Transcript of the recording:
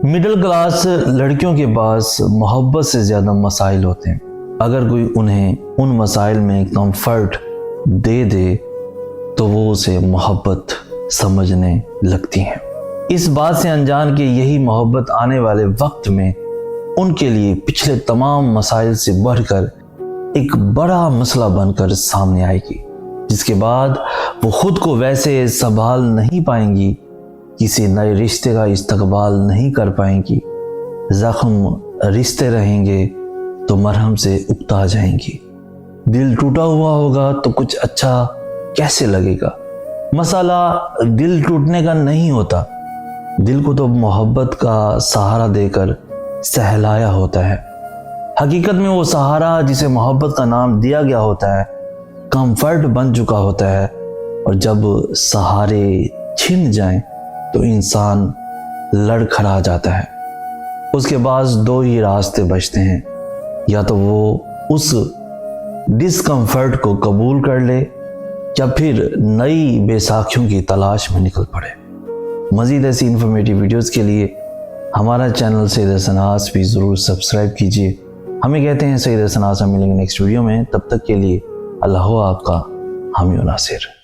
Middle class لڑکیوں کے پاس محبت سے زیادہ مسائل ہوتے ہیں۔ اگر کوئی انہیں ان مسائل میں کمفرٹ دے دے تو وہ اسے محبت سمجھنے لگتی ہیں۔ اس بات سے انجان کہ یہی محبت آنے والے وقت میں ان کے لیے پچھلے تمام مسائل سے بڑھ کر ایک بڑا مسئلہ بن کر سامنے آئے گی، جس کے بعد وہ خود کو ویسے سنبھال نہیں پائیں گی، کسی نئے رشتے کا استقبال نہیں کر پائیں گی، زخم رشتے رہیں گے تو مرہم سے اکتا جائیں گی۔ دل ٹوٹا ہوا ہوگا تو کچھ اچھا کیسے لگے گا؟ مسئلہ دل ٹوٹنے کا نہیں ہوتا، دل کو تو محبت کا سہارا دے کر سہلایا ہوتا ہے۔ حقیقت میں وہ سہارا جسے محبت کا نام دیا گیا ہوتا ہے کمفرٹ بن چکا ہوتا ہے، اور جب سہارے چھن جائیں تو انسان لڑکھڑا جاتا ہے۔ اس کے بعد دو ہی راستے بچتے ہیں، یا تو وہ اس ڈسکمفرٹ کو قبول کر لے یا پھر نئی بے ساکھیوں کی تلاش میں نکل پڑے۔ مزید ایسی انفارمیٹیو ویڈیوز کے لیے ہمارا چینل سید حسناس بھی ضرور سبسکرائب کیجیے۔ ہمیں کہتے ہیں سید حسناس، ہم ملیں گے نیکسٹ ویڈیو میں، تب تک کے لیے اللہ ہو آپ کا حامی و ناصر۔